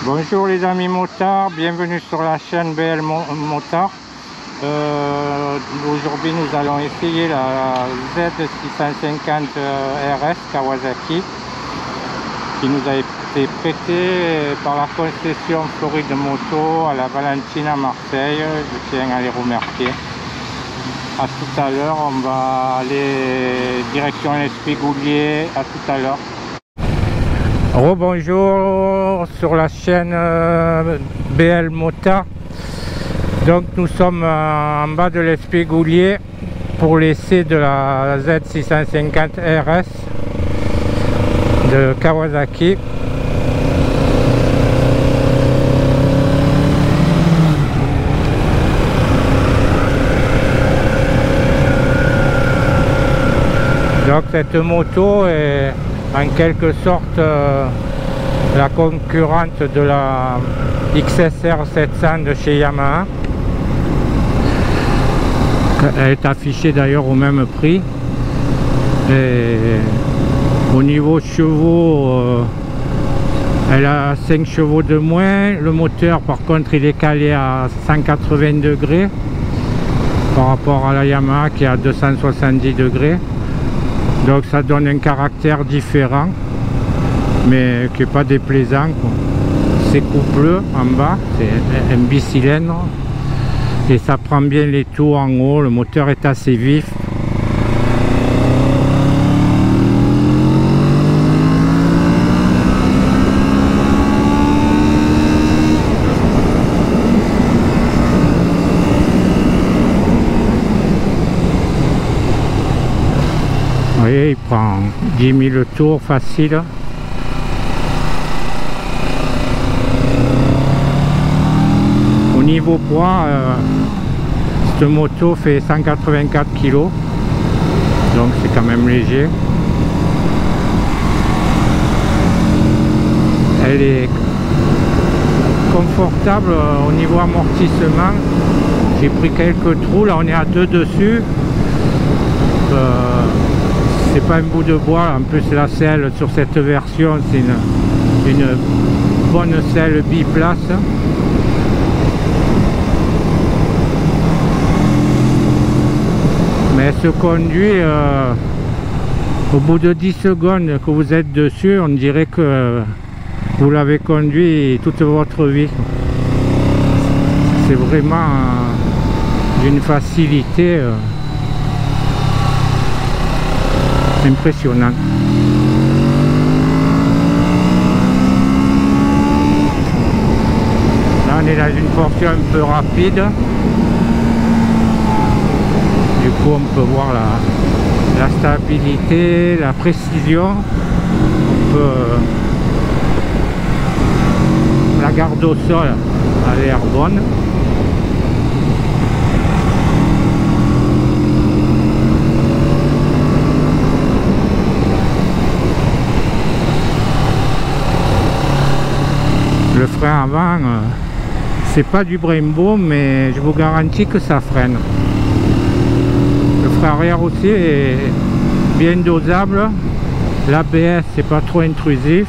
Bonjour les amis motards, bienvenue sur la chaîne BL Motard. Aujourd'hui nous allons essayer la Z650 RS Kawasaki qui nous a été prêtée par la concession Floride Moto à la Valentine à Marseille. Je tiens à les remercier. À tout à l'heure, on va aller direction l'Espigoulier. À tout à l'heure. Rebonjour sur la chaîne BL Motard. Donc nous sommes en bas de l'Espigoulier pour l'essai de la Z650 RS de Kawasaki. Donc cette moto est en quelque sorte la concurrente de la XSR 700 de chez Yamaha. Elle est affichée d'ailleurs au même prix. Et au niveau chevaux, elle a 5 chevaux de moins. Le moteur par contre il est calé à 180 degrés par rapport à la Yamaha qui est à 270 degrés. Donc ça donne un caractère différent, mais qui n'est pas déplaisant. C'est coupleux en bas, c'est un bicylindre et ça prend bien les tours en haut. Le moteur est assez vif. Vous voyez, il prend 10 000 tours facile. Au niveau poids, cette moto fait 184 kg, donc c'est quand même léger. Elle est confortable au niveau amortissement. J'ai pris quelques trous, là on est à 2 dessus. C'est pas un bout de bois, en plus la selle sur cette version c'est une bonne selle biplace. Mais elle se conduit au bout de 10 secondes que vous êtes dessus, on dirait que vous l'avez conduit toute votre vie. C'est vraiment d'une facilité impressionnant. Là on est dans une portion un peu rapide. Du coup on peut voir la stabilité, la précision. On peut, la garde au sol a l'air bonne. Le frein avant, c'est pas du Brembo, mais je vous garantis que ça freine. Le frein arrière aussi est bien dosable. L'ABS c'est pas trop intrusif.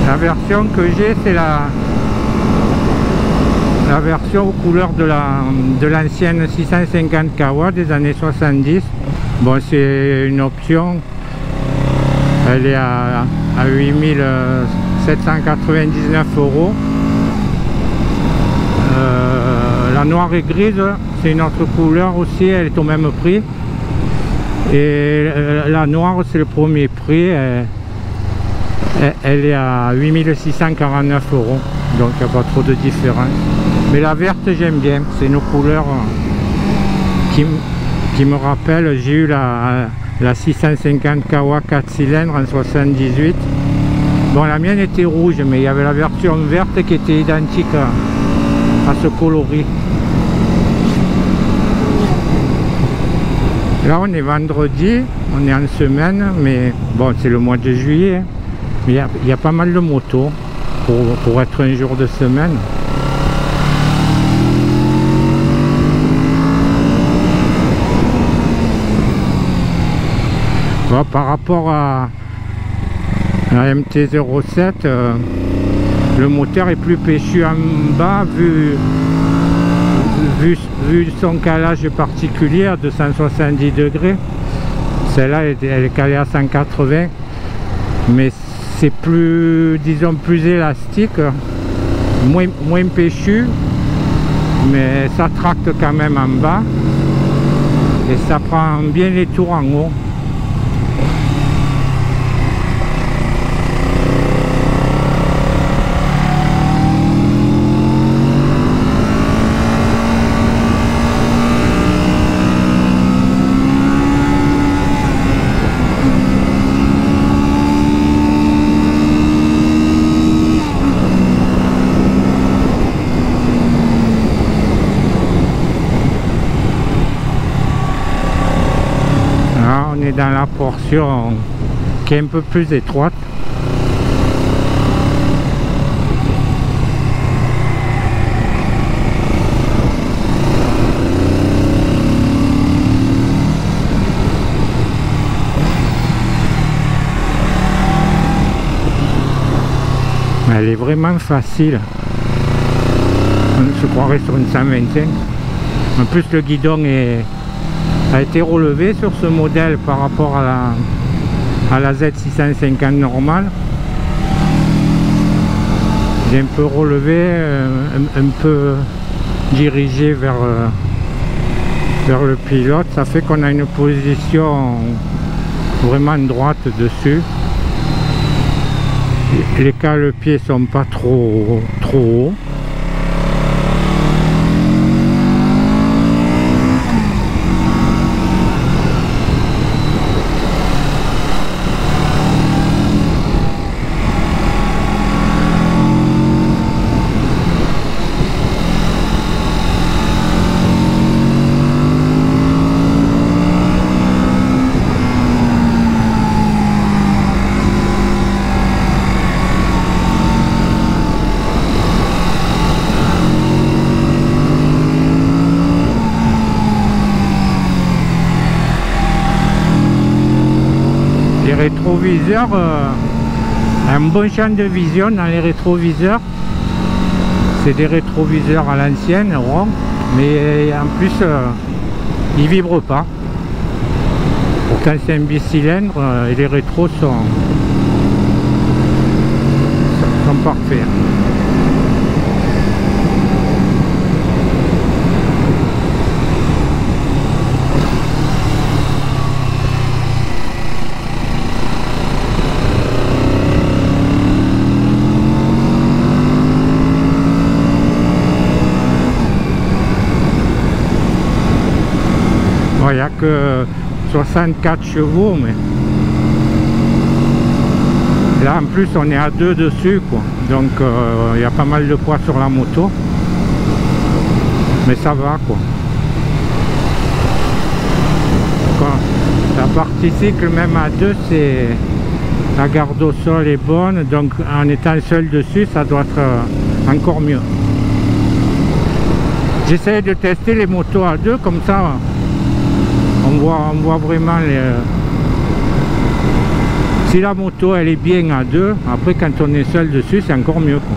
La version que j'ai, c'est la version aux couleurs de l'ancienne 650 Kawa des années 70. Bon, c'est une option. Elle est à 8 799 €. La noire et grise, c'est une autre couleur aussi, elle est au même prix. Et la noire, c'est le premier prix. Elle est à 8 649 €, donc il n'y a pas trop de différence. Mais la verte j'aime bien, c'est une couleur qui me rappelle, j'ai eu la 650 Kawa 4 cylindres en 78. Bon, la mienne était rouge, mais il y avait la version verte qui était identique à ce coloris. Là on est vendredi, on est en semaine, mais bon c'est le mois de juillet, hein. Mais il y a pas mal de motos pour être un jour de semaine. Bon, par rapport à la MT-07, le moteur est plus péchu en bas vu son calage particulier à 270 degrés. Celle-là elle est calée à 180, mais c'est plus, disons, plus élastique, moins péchu, mais ça tracte quand même en bas et ça prend bien les tours en haut. On est dans la portion qui est un peu plus étroite. Elle est vraiment facile. On se croirait sur une 125. En plus le guidon a été relevé sur ce modèle par rapport à la Z650 normale. Il est un peu relevé, un peu dirigé vers le pilote. Ça fait qu'on a une position vraiment droite dessus. Les cale-pieds sont pas trop hauts. Rétroviseurs, un bon champ de vision dans les rétroviseurs. C'est des rétroviseurs à l'ancienne, ronds, mais en plus ils vibrent pas. Pourtant c'est un bicylindre et les rétros sont parfaits. Il n'y a que 64 chevaux, mais là en plus on est à 2 dessus, quoi. Donc il y a pas mal de poids sur la moto, mais ça va, quoi. La partie cycle même à 2, c'est la garde au sol est bonne, donc en étant seul dessus ça doit être encore mieux. J'essaie de tester les motos à 2 comme ça. On voit vraiment si la moto elle est bien à 2, après quand on est seul dessus c'est encore mieux, quoi.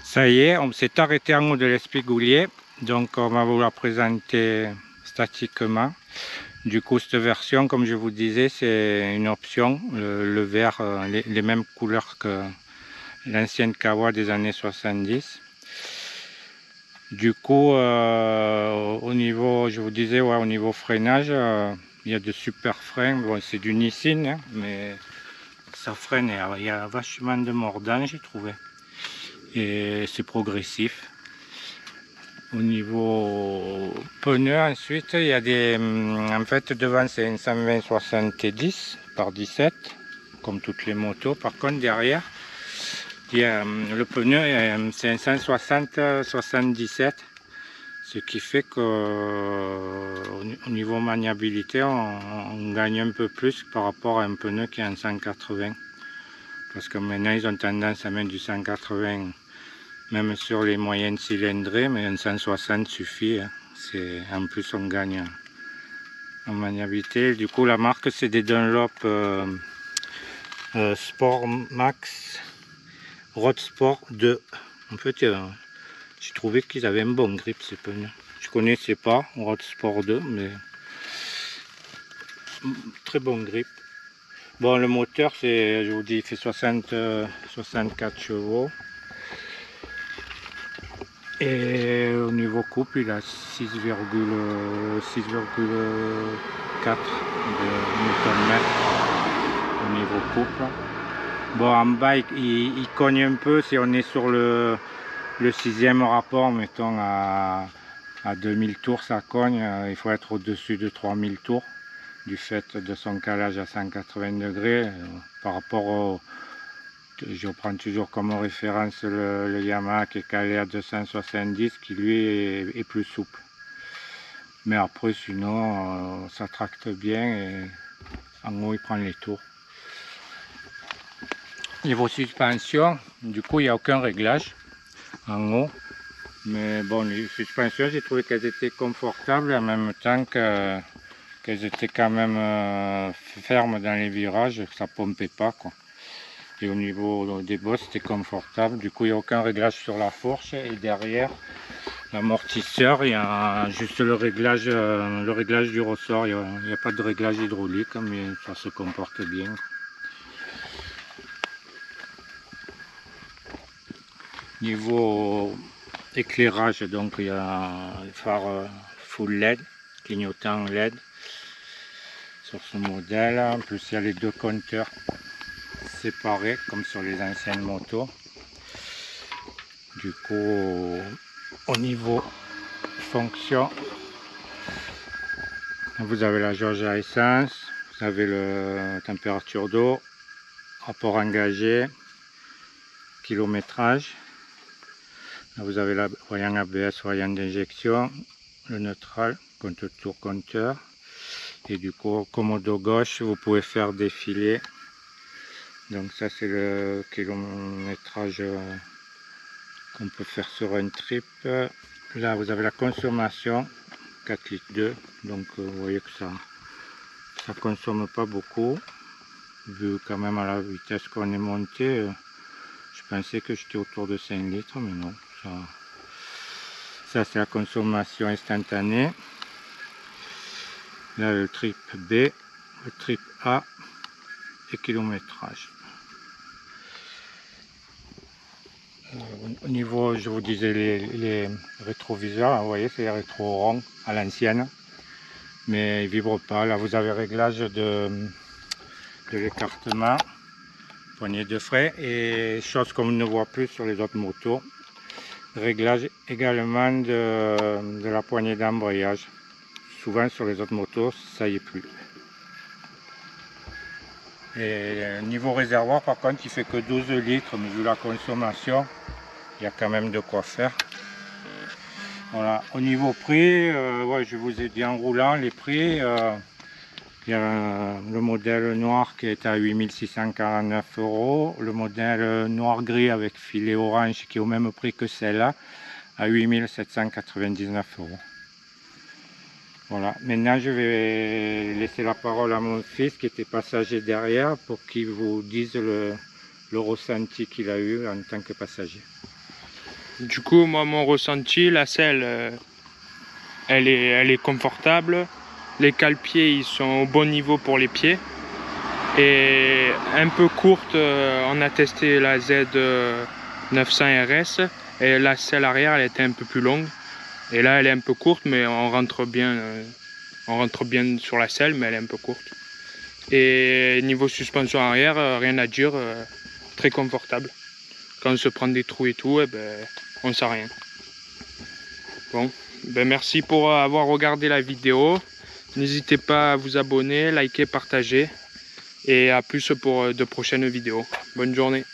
Ça y est, on s'est arrêté en haut de l'Espigoulier, donc on va vous la présenter statiquement. Du coup cette version, comme je vous disais, c'est une option, le vert, les mêmes couleurs que l'ancienne Kawa des années 70. Du coup, au niveau, je vous disais, ouais, au niveau freinage, il y a de super freins. Bon, c'est du Nissin, hein, mais ça freine, il y a vachement de mordant, j'ai trouvé. Et c'est progressif. Au niveau pneus, ensuite, il y a des... En fait, devant, c'est une 120/70 par 17, comme toutes les motos. Par contre, derrière, le pneu c'est un 160-77, ce qui fait qu'au niveau maniabilité on gagne un peu plus par rapport à un pneu qui est en 180, parce que maintenant ils ont tendance à mettre du 180 même sur les moyennes cylindrées, mais un 160 suffit, hein. En plus on gagne en maniabilité. Du coup la marque c'est des Dunlop Sport Max Road Sport 2. En fait j'ai trouvé qu'ils avaient un bon grip ces pneus. Je connaissais pas Road Sport 2, mais très bon grip. Bon, le moteur c'est, je vous dis, il fait 64 chevaux. Et au niveau couple, il a 6,4 de Nm au niveau couple. Bon, en bas, il cogne un peu si on est sur le 6e rapport, mettons à 2000 tours, ça cogne. Il faut être au-dessus de 3000 tours du fait de son calage à 180 degrés par rapport au... Je prends toujours comme référence le Yamaha qui est calé à 270, qui lui est plus souple. Mais après sinon ça tracte bien et en haut il prend les tours. Niveau suspension, du coup il n'y a aucun réglage en haut. Mais bon, les suspensions j'ai trouvé qu'elles étaient confortables en même temps qu'elles étaient quand même fermes dans les virages, que ça pompait pas quoi. Et au niveau des bosses c'était confortable, du coup il n'y a aucun réglage sur la fourche, et derrière l'amortisseur il y a juste le réglage du ressort, il n'y a pas de réglage hydraulique, mais ça se comporte bien. Niveau éclairage, donc il y a le phare full LED, clignotant LED sur ce modèle, en plus il y a les deux compteurs séparés comme sur les anciennes motos. Du coup au niveau fonction, vous avez la jauge à essence, vous avez la température d'eau, rapport engagé, kilométrage. Là, vous avez la voyant ABS, voyant d'injection, le neutral, compte-tour, compteur. Et du coup commodo gauche, vous pouvez faire défiler. Donc ça c'est le kilométrage qu'on peut faire sur un trip. Là vous avez la consommation, 4 litres 2, donc vous voyez que ça consomme pas beaucoup, vu quand même à la vitesse qu'on est monté. Je pensais que j'étais autour de 5 litres, mais non, ça c'est la consommation instantanée. Là le trip B, le trip A et kilométrage. Au niveau, je vous disais, les rétroviseurs, vous voyez, c'est les rétros ronds à l'ancienne, mais ils ne vibrent pas. Là, vous avez réglage de l'écartement, poignée de frein, et chose qu'on ne voit plus sur les autres motos, réglage également de la poignée d'embrayage. Souvent sur les autres motos, ça y est plus. Et niveau réservoir, par contre, il fait que 12 litres, mais vu la consommation, il y a quand même de quoi faire. Voilà, au niveau prix, ouais, je vous ai dit en roulant les prix. Il y a le modèle noir qui est à 8649 €, le modèle noir-gris avec filet orange qui est au même prix que celle-là, à 8799 €. Voilà, maintenant je vais laisser la parole à mon fils qui était passager derrière pour qu'il vous dise le ressenti qu'il a eu en tant que passager. Du coup, moi mon ressenti, la selle elle est confortable, les cale-pieds ils sont au bon niveau pour les pieds, et un peu courte, on a testé la Z900 RS et la selle arrière elle était un peu plus longue. Et là, elle est un peu courte, mais on rentre bien sur la selle, mais elle est un peu courte. Et niveau suspension arrière, rien à dire, très confortable. Quand on se prend des trous et tout, eh ben, on sent rien. Bon, ben merci pour avoir regardé la vidéo. N'hésitez pas à vous abonner, liker, partager. Et à plus pour de prochaines vidéos. Bonne journée.